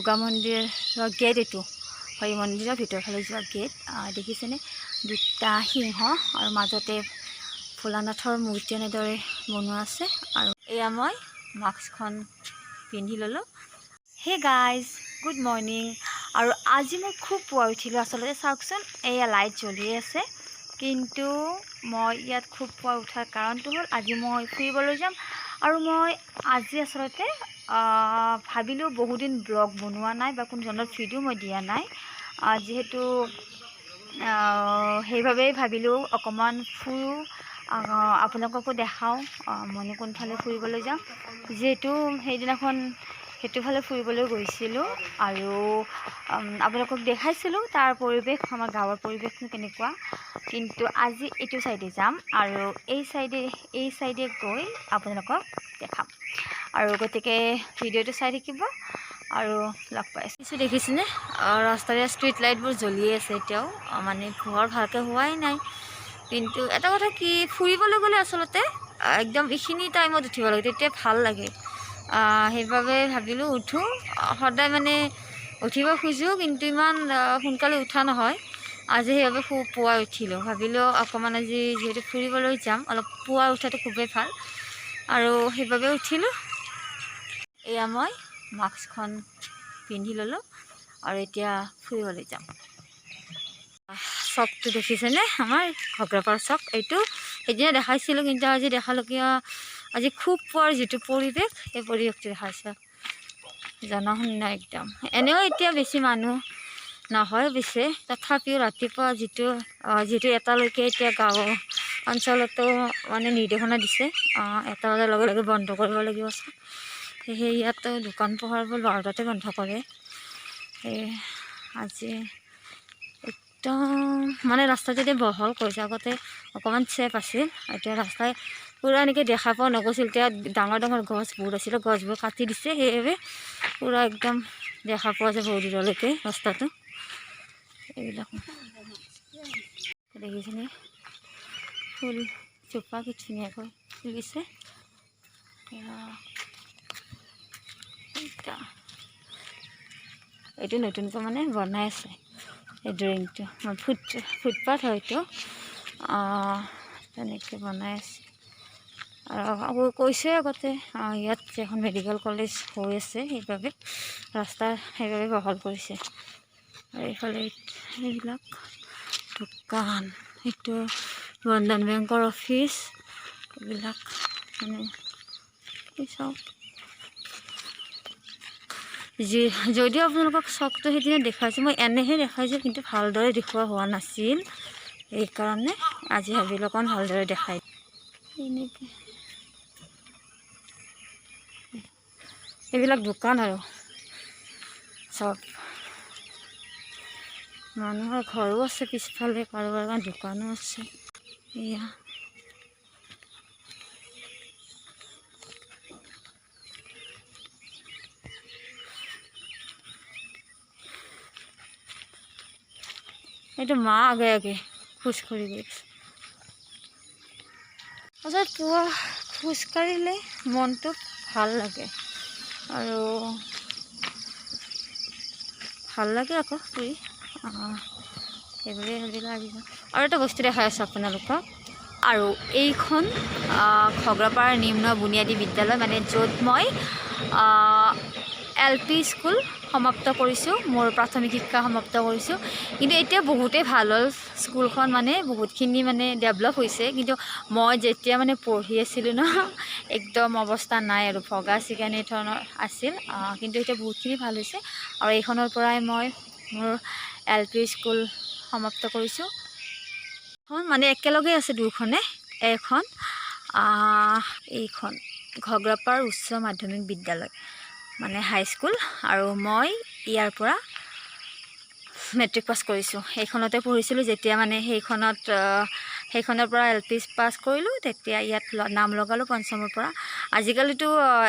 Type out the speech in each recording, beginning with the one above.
দুৰ্গা মন্দিৰৰ গেট এইটো হৰি মন্দিৰৰ ভিতৰ ফালে যোৱা গেট দেখিছেনে দুটা সিংহ আৰু মাজতে ভোলানাথৰ মূৰ্তি এনেদৰে বনোৱা আছে আৰু এয়া মই মাস্কখন পিন্ধি ল'লোঁ হে গাইজ গুড মৰ্নিং আৰু আজি মই খুব পুৱা উঠিলোঁ আচলতে চাওকচোন এয়া লাইট জ্বলি আছে কিন্তু মই ইয়াত খুব পুৱা উঠাৰ কাৰণটো হ'ল আজি মই ফুৰিবলৈ যাম আৰু মই আজি আচলতে ভাবিলোঁ বহুদিন ব্লগ বনোৱা নাই বা কোনো ধৰণৰ ভিডিঅ' মই দিয়া নাই যিহেতু সেইবাবেই ভাবিলোঁ অকণমান ফুৰোঁ আপোনালোককো দেখাওঁ মইনো কোনফালে ফুৰিবলৈ যাম যিহেতু সেইদিনাখন সেইটোফালে ফুৰিবলৈ গৈছিলোঁ আৰু আপোনালোকক দেখাইছিলোঁ তাৰ পৰিৱেশ আমাৰ গাঁৱৰ পৰিৱেশটো কেনেকুৱা কিন্তু আজি এইটো চাইডে যাম আৰু এই চাইডে গৈ আপোনালোকক দেখাম আৰু গতিকে ভিডিঅ'টো চাই থাকিব আৰু লগ পাইছোঁ দেখিছেনে ৰাস্তাৰে ষ্ট্ৰীট লাইটবোৰ জ্বলিয়ে আছে এতিয়াও মানে পোহৰ ভালকৈ হোৱাই নাই কিন্তু এটা কথা কি ফুৰিবলৈ গ'লে আচলতে একদম এইখিনি টাইমত উঠিব লাগে তেতিয়া ভাল লাগে সেইবাবে ভাবিলোঁ উঠোঁ সদায় মানে উঠিব খোজোঁ কিন্তু ইমান সোনকালে উঠা নহয় আজি সেইবাবে খুব পুৱা উঠিলোঁ ভাবিলোঁ অকণমান আজি যিহেতু ফুৰিবলৈ যাম অলপ পুৱা উঠাটো খুবেই ভাল আৰু সেইবাবে উঠিলোঁ এয়া মই মাস্কখন পিন্ধি ল'লোঁ আৰু এতিয়া ফুৰিবলৈ যাম চকটো দেখিছেনে আমাৰ ঘগ্ৰাপাৰ চক এইটো সেইদিনা দেখাইছিলোঁ কিন্তু আজি দেখালগীয়া আজি খুব পুৱাৰ যিটো পৰিৱেশ সেই পৰিৱেশটো দেখাইছে জনশূন্য একদম এনেও এতিয়া বেছি মানুহ নহয় পিছে তথাপিও ৰাতিপুৱা যিটো এটালৈকে এতিয়া গাঁও অঞ্চলতো মানে নিৰ্দেশনা দিছে 1টা বজাৰ লগে লগে বন্ধ কৰিব লাগিব সেয়ে ইয়াত দোকান পোহাৰবোৰ 12টাতে বন্ধ কৰে আজি একদম মানে ৰাস্তা যদি বহল কৰিছে আগতে অকণমান চেপ আছিল এতিয়া ৰাস্তাই পূৰা এনেকৈ দেখা পোৱা নগৈছিল এতিয়া ডাঙৰ ডাঙৰ গছ বহুত আছিলে গছবোৰ কাটি দিছে সেইবাবে পূৰা একদম দেখা পোৱা যায় বহুত দূৰলৈকে ৰাস্তাটো এইবিলাক দেখিছেনে ফুল জোপা কি ধুনীয়াকৈ ফুলিছে এইটো নতুনকৈ মানে বনাই আছে এই ড্ৰয়িংটো ফুটপাথ হয়তো তেনেকৈ বনাই আছে আৰু কৈছে আগতে ইয়াত এখন মেডিকেল কলেজ হৈ আছে সেইবাবে ৰাস্তা সেইবাবে বহল কৰিছে আৰু এইফালে এইবিলাক দোকান এইটো বন্ধন বেংকৰ অফিচ এইবিলাক মানে চব যদিও আপোনালোকক চকটো সেইদিনা দেখাইছোঁ মই এনেহে দেখাইছোঁ কিন্তু ভালদৰে দেখুওৱা হোৱা নাছিল সেইকাৰণে আজি ভাবিলোঁ অকণ ভালদৰে দেখাই এনেকৈ এইবিলাক দোকান আৰু চব মানুহৰ ঘৰো আছে পিছফালে কাৰোবাৰ দোকানো আছে এয়া এইটো মা আগে আগে খোজকাঢ়ি গৈছে আচলতে পুৱা খোজকাঢ়িলে মনটো ভাল লাগে আৰু ভাল লাগে আকৌ ফুৰি সেইবাবে ভাবিলোঁ আজি আৰু এটা বস্তু দেখাই আছোঁ আপোনালোকক আৰু এইখন ঘগ্ৰাপাৰ নিম্ন বুনিয়াদী বিদ্যালয় মানে য'ত মই LP স্কুল সমাপ্ত কৰিছোঁ মোৰ প্ৰাথমিক শিক্ষা সমাপ্ত কৰিছোঁ কিন্তু এতিয়া বহুতেই ভাল হ'ল স্কুলখন মানে বহুতখিনি মানে ডেভেলপ হৈছে কিন্তু মই যেতিয়া মানে পঢ়ি আছিলোঁ ন একদম অৱস্থা নাই আৰু ভগা চিগা ধৰণৰ আছিল কিন্তু এতিয়া বহুতখিনি ভাল হৈছে আৰু এইখনৰ পৰাই মই মোৰ LP স্কুল সমাপ্ত কৰিছোঁ মানে একেলগে আছে দুখনে এইখন ঘগ্ৰাপাৰ উচ্চ মাধ্যমিক বিদ্যালয় মানে হাইস্কুল আৰু মই ইয়াৰ পৰা মেট্ৰিক পাছ কৰিছোঁ এইখনতে পঢ়িছিলোঁ যেতিয়া মানে সেইখনৰ পৰা LP পাছ কৰিলোঁ তেতিয়া ইয়াত নাম লগালোঁ পঞ্চমৰ পৰা আজিকালিতো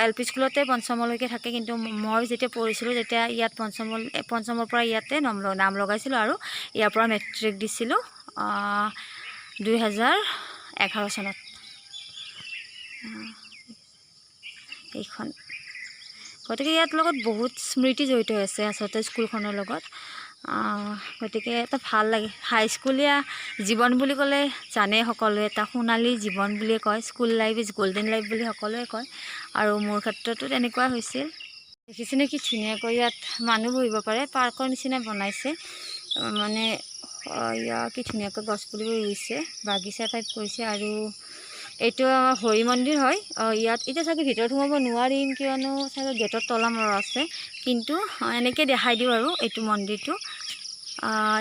LP স্কুলতে পঞ্চমলৈকে থাকে কিন্তু মই যেতিয়া পঢ়িছিলোঁ যেতিয়া ইয়াত পঞ্চমৰ পৰা ইয়াতে নাম লগাইছিলোঁ আৰু ইয়াৰ পৰা মেট্ৰিক দিছিলোঁ 2011 চনত এইখন গতিকে ইয়াত লগত বহুত স্মৃতি জড়িত আছে আচলতে স্কুলখনৰ লগত। গতিকে এটা ভাল লাগে। হাইস্কুলীয়া জীৱন বুলি ক'লে জানে সকলোৱে এটা সোণালী জীৱন বুলিয়ে কয়, school life is golden life বুলি সকলোৱে কয়, আৰু মোৰ ক্ষেত্ৰতো তেনেকুৱা হৈছিল। দেখিছেনে কি ধুনীয়াকৈ ইয়াত মানুহ বহিব পাৰে, পাৰ্কৰ নিচিনা বনাইছে। মানে ইয়াত কি ধুনীয়াকৈ গছ পুলিবোৰ ৰুইছে, বাগিচা টাইপ কৰিছে। আৰু এইটো আমাৰ হৰি মন্দিৰ হয়। ইয়াত এতিয়া চাগে ভিতৰত সোমাব নোৱাৰিম, কিয়নো চাগে গেটত তলা মৰা আছে, কিন্তু এনেকৈ দেখাই দিওঁ আৰু এইটো মন্দিৰটো।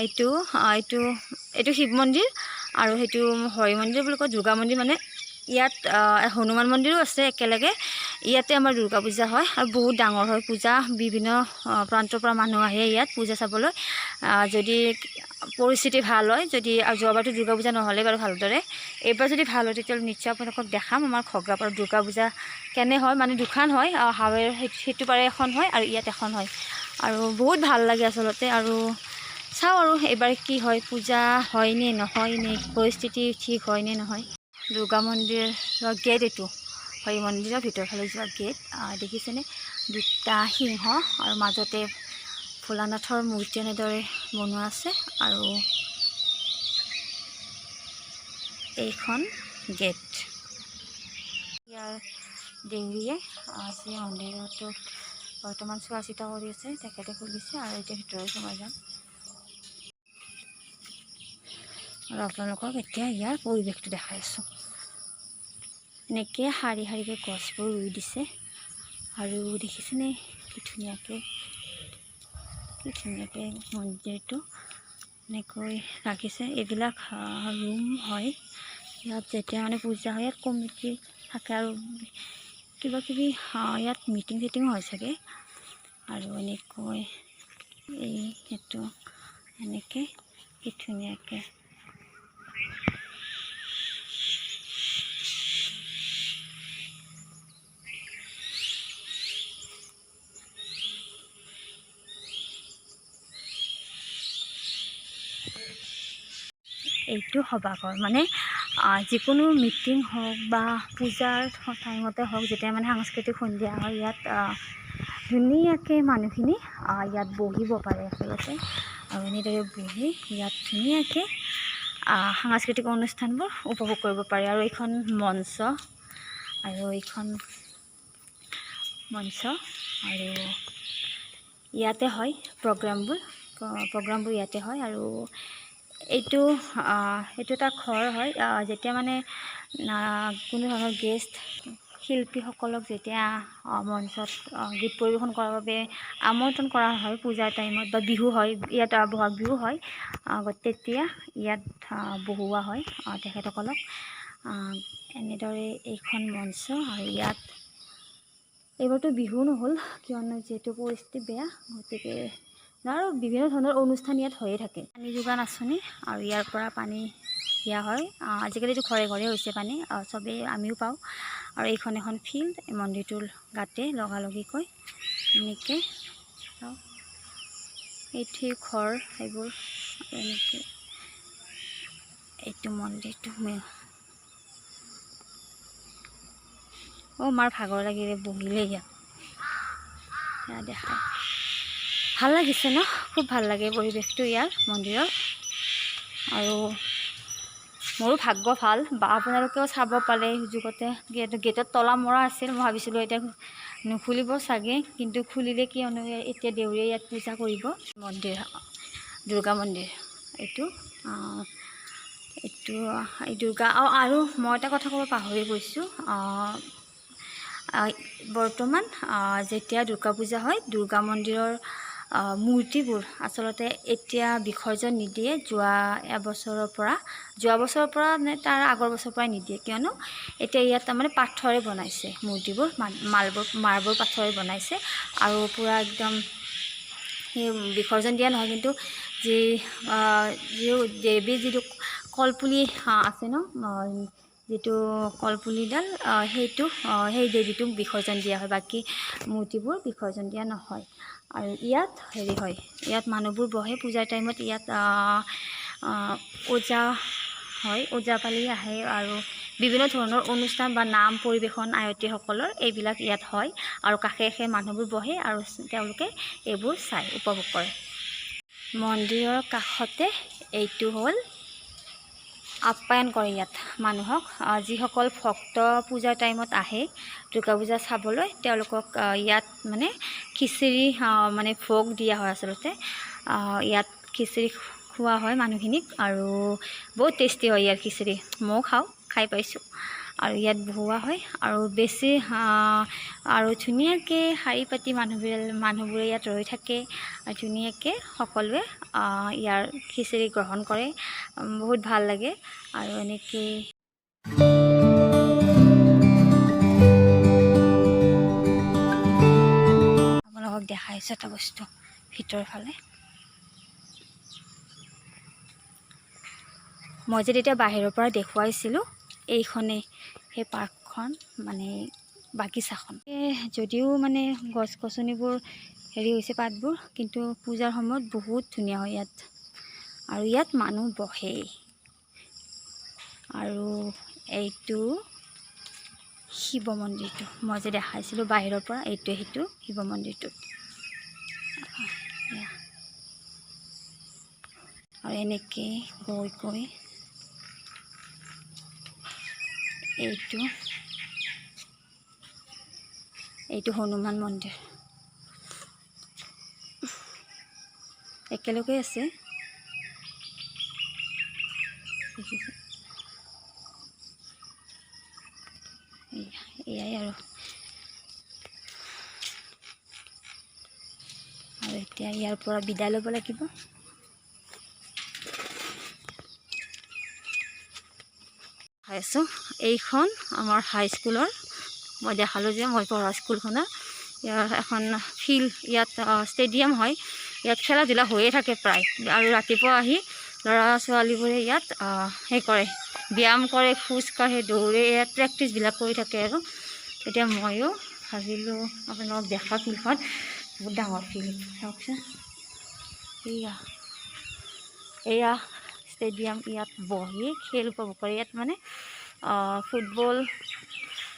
এইটো শিৱ মন্দিৰ, আৰু সেইটো হৰি মন্দিৰ বুলি কয়, দুৰ্গা মন্দিৰ মানে। ইয়াত হনুমান মন্দিৰো আছে একেলগে। ইয়াতে আমাৰ দুৰ্গা পূজা হয়, আৰু বহুত ডাঙৰ হয় পূজা। বিভিন্ন প্ৰান্তৰ পৰা মানুহ আহে ইয়াত পূজা চাবলৈ। যদি পৰিস্থিতি ভাল হয়, যদি যোৱাবাৰতো দুৰ্গা পূজা নহ'লে বাৰু ভালদৰে, এইবাৰ যদি ভাল হয় তেতিয়াহ'লে নিশ্চয় আপোনালোকক দেখাম আমাৰ ঘগ্ৰাপাৰত দুৰ্গা পূজা কেনে হয়। মানে দুখন হয়, হাৱেৰ সেইটো পাৰে এখন হয় আৰু ইয়াত এখন হয়, আৰু বহুত ভাল লাগে আচলতে। আৰু চাওঁ আৰু এইবাৰ কি হয়, পূজা হয় নে নহয়, নে পৰিস্থিতি ঠিক হয় নে নহয়। দুৰ্গা মন্দিৰৰ গেট এইটো, হৰি মন্দিৰৰ ভিতৰৰ ফালে যোৱা গেট। দেখিছেনে দুটা সিংহ, আৰু মাজতে ভোলানাথৰ মূৰ্তি এনেদৰে বনোৱা আছে। আৰু এইখন গেট। ইয়াৰ দেউৰীয়ে আজি মন্দিৰতো বৰ্তমান চোৱা চিতা কৰি আছে, তেখেতে খুলিছে, আৰু এতিয়া ভিতৰত সোমাই যাম। আৰু আপোনালোকক এতিয়া ইয়াৰ পৰিৱেশটো দেখাই আছোঁ। এনেকৈ শাৰী শাৰীকৈ গছবোৰ ৰুই দিছে, আৰু দেখিছেনে কি ধুনীয়াকৈ মন্দিৰটো এনেকৈ ৰাখিছে। এইবিলাক ৰুম হয়। ইয়াত যেতিয়া মানে পূজা হয়, ইয়াত কমিটি থাকে, আৰু কিবা কিবি ইয়াত মিটিং চিটিং হয় চাগে। আৰু এনেকৈ সেইটো এনেকৈ কি ধুনীয়াকৈ এইটো সভাঘৰ। মানে যিকোনো মিটিং হওক বা পূজাৰ টাইমতে হওক, যেতিয়া মানে সাংস্কৃতিক সন্ধিয়া হয়, ইয়াত ধুনীয়াকৈ মানুহখিনি ইয়াত বহিব পাৰে আচলতে। আৰু এনেদৰে বহি ইয়াত ধুনীয়াকৈ সাংস্কৃতিক অনুষ্ঠানবোৰ উপভোগ কৰিব পাৰে। আৰু এইখন মঞ্চ, আৰু আৰু ইয়াতে হয় প্ৰগ্ৰামবোৰ ইয়াতে হয়। আৰু এইটো এটা ঘৰ হয়। যেতিয়া মানে কোনো ধৰণৰ গেষ্ট শিল্পীসকলক যেতিয়া মঞ্চত গীত পৰিৱেশন কৰাৰ বাবে আমন্ত্ৰণ কৰা হয় পূজাৰ টাইমত, বা বিহু হয়, ইয়াত বহাগ বিহু হয়, তেতিয়া ইয়াত বহোৱা হয় তেখেতসকলক। এনেদৰে এইখন মঞ্চ। আৰু ইয়াত এইবাৰতো বিহু নহ'ল, কিয়নো যিহেতু পৰিস্থিতি বেয়া, গতিকে আৰু বিভিন্ন ধৰণৰ অনুষ্ঠান ইয়াত হৈয়ে থাকে। পানী যোগান আঁচনি, আৰু ইয়াৰ পৰা পানী দিয়া হয়। আজিকালিতো ঘৰে ঘৰে হৈছে পানী, চবেই আমিও পাওঁ। আৰু এইখন এখন ফিল্ড, মন্দিৰটোৰ গাতে লগালগিকৈ এনেকৈ চাওঁ। এইটো ঘৰ এইবোৰ, এনেকৈ এইটো মন্দিৰটো মাৰ ভাগৰ লাগিলে বহিলে ইয়াত দেখা। ভাল লাগিছে ন, খুব ভাল লাগে পৰিৱেশটো ইয়াৰ মন্দিৰৰ। আৰু মোৰো ভাগ্য ভাল, বা আপোনালোকেও চাব পালে সুযোগতে। গেটত তলা মৰা আছিল, মই ভাবিছিলোঁ এতিয়া নুখুলিব চাগে, কিন্তু খুলিলে, কিয়নো এতিয়া দেউৰীয়ে ইয়াত পূজা কৰিব। মন্দিৰ, দুৰ্গা মন্দিৰ এইটো। এই দুৰ্গা। আৰু মই এটা কথা ক'ব পাহৰি গৈছোঁ। বৰ্তমান যেতিয়া দুৰ্গা পূজা হয়, দুৰ্গা মন্দিৰৰ মূৰ্তিবোৰ আচলতে এতিয়া বিসৰ্জন নিদিয়ে। যোৱা বছৰৰ পৰা নে তাৰ আগৰ বছৰৰ পৰাই নিদিয়ে, কিয়নো এতিয়া ইয়াত তাৰমানে পাথৰে বনাইছে মূৰ্তিবোৰ, মাৰ্বল পাথৰে বনাইছে। আৰু পূৰা একদম সেই বিসৰ্জন দিয়া নহয়, কিন্তু দেৱীৰ যিটো কলপুলি আছে ন, যিটো কলপুলিডাল, সেই দেৱীটোক বিসৰ্জন দিয়া হয়, বাকী মূৰ্তিবোৰ বিসৰ্জন দিয়া নহয়। আৰু ইয়াত হয়, ইয়াত মানুহবোৰ বহে পূজাৰ টাইমত। ইয়াত ওজা হয়, ওজাপালি আহে, আৰু বিভিন্ন ধৰণৰ অনুষ্ঠান বা নাম পৰিৱেশন আয়তীসকলৰ এইবিলাক ইয়াত হয় আৰু কাষে কাষে মানুহবোৰ বহে আৰু তেওঁলোকে এইবোৰ চাই উপভোগ কৰে। মন্দিৰৰ কাষতে এইটো হ'ল আপ্যায়ন কৰে ইয়াত মানুহক, যিসকল ভক্ত পূজাৰ টাইমত আহে দুৰ্গা পূজা চাবলৈ তেওঁলোকক ইয়াত মানে খিচিৰি মানে ভোগ দিয়া হয়। আচলতে ইয়াত খিচিৰি খোৱা হয় মানুহখিনিক আৰু বহুত টেষ্টি হয় ইয়াৰ খিচিৰি, ময়ো খাই পাইছোঁ। আৰু ইয়াত বহোৱা হয় আৰু বেছি আৰু ধুনীয়াকৈ শাৰী পাতি মানুহবোৰে ইয়াত ৰৈ থাকে আৰু ধুনীয়াকৈ সকলোৱে ইয়াৰ খিচিৰি গ্ৰহণ কৰে, বহুত ভাল লাগে। আৰু এনেকৈ আপোনালোকক দেখাইছোঁ এটা বস্তু ভিতৰৰ ফালে। মই যে তেতিয়া বাহিৰৰ পৰা দেখুৱাইছিলোঁ এইখনেই সেই পাৰ্কখন, মানে বাগিচাখন। যদিও মানে গছ গছনিবোৰ হেৰি হৈছে পাতবোৰ, কিন্তু পূজাৰ সময়ত বহুত ধুনীয়া হয় ইয়াত আৰু ইয়াত মানুহ বহে। আৰু এইটো শিৱ মন্দিৰটো মই যে দেখাইছিলোঁ বাহিৰৰ পৰা, এইটোৱে সেইটো শিৱ মন্দিৰটো। আৰু এনেকৈ গৈ এইটো হনুমান মন্দিৰ একেলগে আছে, দেখিছে? এয়াই আৰু এতিয়া ইয়াৰ পৰা বিদায় ল'ব লাগিব। আছোঁ এইখন আমাৰ হাইস্কুলৰ, মই দেখালোঁ যে মই পঢ়া স্কুলখনৰ। ইয়াৰ এখন ফিল্ড, ইয়াত ষ্টেডিয়াম হয়, ইয়াত খেলা ধূলা হৈয়ে থাকে প্ৰায়। আৰু ৰাতিপুৱা আহি ল'ৰা ছোৱালীবোৰে ইয়াত কৰে, ব্যায়াম কৰে, খোজ কাঢ়ে, দৌৰে, ইয়াত প্ৰেক্টিছবিলাক কৰি থাকে। আৰু তেতিয়া ময়ো ভাবিলোঁ আপোনালোকক দেখা ফিল্ডখন, বহুত ডাঙৰ ফিল্ড চাওকচোন। এয়া ষ্টেডিয়াম, ইয়াত বহি খেল উপভোগ কৰে। ইয়াত মানে ফুটবল,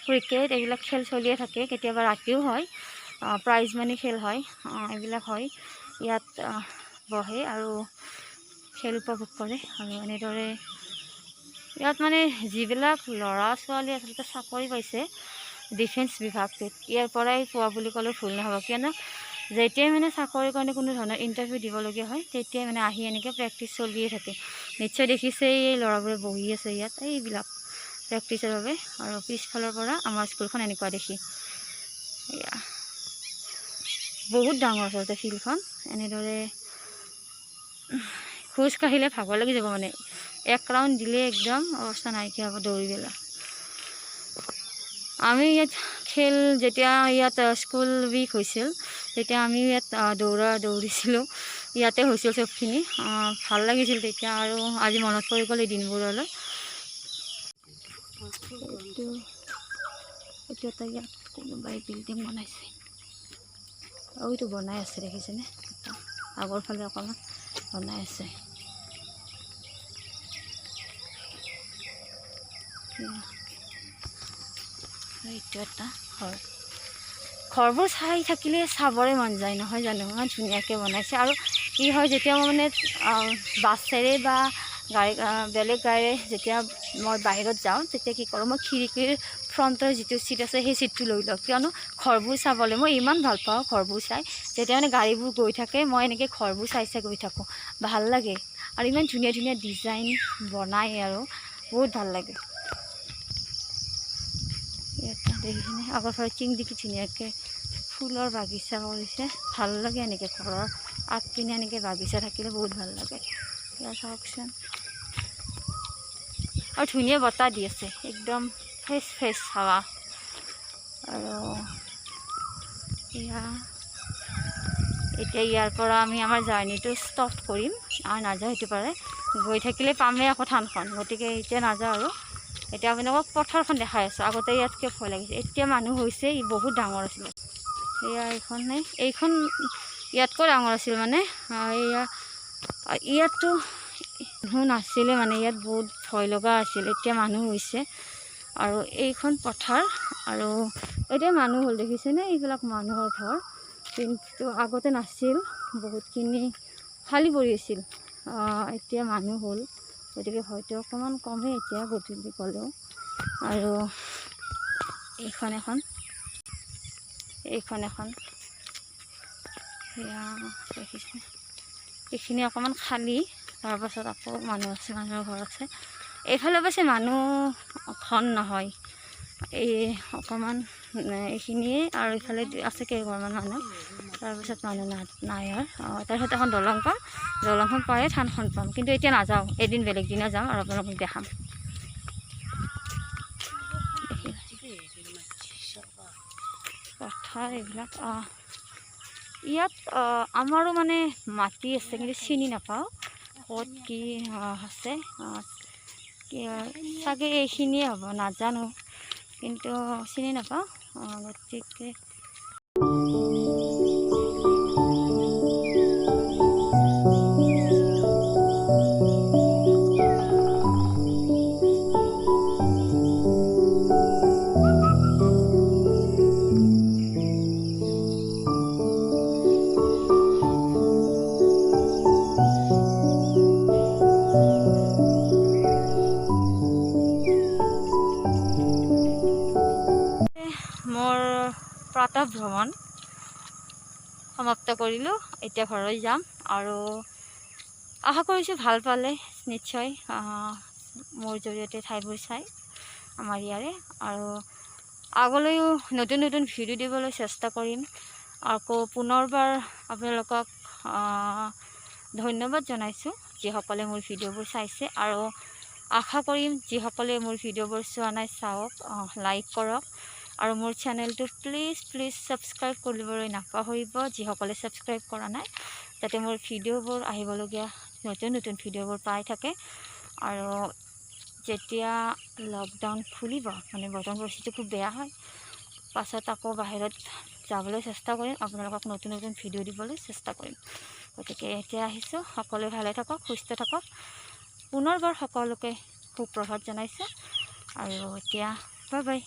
ক্ৰিকেট এইবিলাক খেল চলিয়ে থাকে, কেতিয়াবা ৰাতিও হয়, প্ৰাইজ মানি খেল হয়, এইবিলাক হয়। ইয়াত বহে আৰু খেল উপভোগ কৰে। আৰু এনেদৰে ইয়াত মানে যিবিলাক ল'ৰা ছোৱালী আচলতে চাকৰি পাইছে ডিফেন্স বিভাগটোত, ইয়াৰ পৰাই পোৱা বুলি ক'লে ভুল নহ'ব। কিয়নো যেতিয়াই মানে চাকৰিৰ কাৰণে কোনো ধৰণৰ ইণ্টাৰভিউ দিবলগীয়া হয়, তেতিয়াই মানে আহি এনেকৈ প্ৰেক্টিছ চলিয়ে থাকে। নিশ্চয় দেখিছে এই ল'ৰাবোৰে বহি আছে ইয়াত, এইবিলাক প্ৰেক্টিছৰ বাবে। আৰু পিছফালৰ পৰা আমাৰ স্কুলখন এনেকুৱা দেখি, এয়া বহুত ডাঙৰ আচলতে ফিল্ডখন। এনেদৰে খোজ কাঢ়িলে ভাগৰ লাগি যাব, মানে এক ৰাউণ্ড দিলে একদম অৱস্থা নাইকিয়া হ'ব দৌৰি পেলাই। আমি ইয়াত যেতিয়া ইয়াত স্কুল উইক হৈছিল, তেতিয়া আমি ইয়াত দৌৰিছিলোঁ, ইয়াতে হৈছিল চবখিনি, ভাল লাগিছিল তেতিয়া। আৰু আজি মনত পৰি গ'ল এই দিনবোৰলৈ। এইটো এটা ইয়াত কোনোবাই বিল্ডিং বনাইছে, এইটো বনাই আছে দেখিছেনে? আগৰ ফালে অকণমান বনাই আছে। এইটো এটা ঘৰবোৰ চাই থাকিলে চাবৰে মন যায়, নহয় জানো? ইমান ধুনীয়াকৈ বনাইছে। আৰু কি হয়, যেতিয়া মই মানে বাছেৰে বা বেলেগ গাড়ীৰে যেতিয়া মই বাহিৰত যাওঁ, তেতিয়া কি কৰোঁ, মই খিৰিকীৰ ফ্ৰণ্টৰ যিটো ছিট আছে সেই ছিটটো লৈ লওঁ। কিয়নো ঘৰবোৰ চাবলৈ মই ইমান ভাল পাওঁ, ঘৰবোৰ চাই। যেতিয়া মানে গাড়ীবোৰ গৈ থাকে, মই এনেকৈ ঘৰবোৰ চাই গৈ থাকোঁ, ভাল লাগে। আৰু ইমান ধুনীয়া ধুনীয়া ডিজাইন বনাই, আৰু বহুত ভাল লাগে। ইয়াত দেখিছেনে আগৰ ফালে চিংদিকি ধুনীয়াকৈ ফুলৰ বাগিচা কৰিছে, ভাল লাগে। এনেকৈ ঘৰৰ আগপিনে এনেকৈ বাগিচা থাকিলে বহুত ভাল লাগে। ইয়াত চাওকচোন, আৰু ধুনীয়া বতাহ দি আছে, একদম ফ্ৰেছ হাৱা। আৰু এতিয়া ইয়াৰ পৰা আমি আমাৰ জাৰ্ণিটো ষ্টপ কৰিম, আৰু নাযাওঁ সেইটো পাৰে। গৈ থাকিলে পামেই আকৌ থানখন, গতিকে এতিয়া নাযাওঁ। আৰু এতিয়া আপোনালোকক পথাৰখন দেখাই আছোঁ। আগতে ইয়াতকৈ ভয় লাগিছে, এতিয়া মানুহ হৈছে, বহুত ডাঙৰ আছিলে। এয়া এইখন ইয়াতকৈ ডাঙৰ আছিল। মানে ইয়াততো মানুহ নাছিলে, মানে ইয়াত বহুত ভয় লগা আছিল। এতিয়া মানুহ হৈছে, আৰু এইখন পথাৰ আৰু এতিয়া মানুহ হ'ল দেখিছেনে এইবিলাক মানুহৰ ঘৰ কিন্তু আগতে নাছিল বহুতখিনি খালী পৰি আছিল এতিয়া মানুহ হ'ল গতিকে হয়তো অকণমান কমেই এতিয়া গধূলি গ'লেও আৰু এইখন এখন সেয়া দেখিছে এইখিনি অকণমান খালী তাৰপাছত আকৌ মানুহ আছে মানুহৰ ঘৰ আছে এইফালে অৱশ্যে মানুহ ঘন নহয় এই অকণমান এইখিনিয়ে আৰু এইফালে আছে কেইঘৰমান মানুহ তাৰপিছত মানুহ নাই আৰু তাৰপিছত এখন দলং পাম দলংখন পায়ে থানখন পাম কিন্তু এতিয়া নাযাওঁ এদিন বেলেগ দিনা যাম আৰু আপোনালোকক দেখাম পথাৰ এইবিলাক ইয়াত আমাৰো মানে মাটি আছে কিন্তু চিনি নাপাওঁ ক'ত কি আছে চাগে এইখিনিয়ে হ'ব নাজানো কিন্তু চিনি নাপাওঁ গতিকে মোৰ প্ৰাতঃ ভ্ৰমণ সমাপ্ত কৰিলোঁ এতিয়া ঘৰলৈ যাম আৰু আশা কৰিছোঁ ভাল পালে নিশ্চয় মোৰ জৰিয়তে ঠাইবোৰ চাই আমাৰ ইয়াৰে আৰু আগলৈও নতুন নতুন ভিডিঅ' দিবলৈ চেষ্টা কৰিম আকৌ পুনৰবাৰ আপোনালোকক ধন্যবাদ জনাইছোঁ যিসকলে মোৰ ভিডিঅ'বোৰ চাইছে আৰু আশা কৰিম যিসকলে মোৰ ভিডিঅ'বোৰ চোৱা নাই চাওক লাইক কৰক আৰু মোৰ চেনেলটো প্লিজ ছাবস্ক্ৰাইব কৰিবলৈ নাপাহৰিব যিসকলে ছাবস্ক্ৰাইব কৰা নাই যাতে মোৰ ভিডিঅ'বোৰ আহিবলগীয়া নতুন নতুন ভিডিঅ'বোৰ পাই থাকে আৰু যেতিয়া লকডাউন খুলিব মানে বৰ্তমান পৰিস্থিতি খুব বেয়া হয় পাছত আকৌ বাহিৰত যাবলৈ চেষ্টা কৰিম আপোনালোকক নতুন নতুন ভিডিঅ' দিবলৈ চেষ্টা কৰিম গতিকে এতিয়া আহিছোঁ সকলোৱে ভালে থাকক সুস্থ থাকক পুনৰবাৰ সকলোকে সুপ্ৰভাত জনাইছোঁ আৰু এতিয়া বাই বাই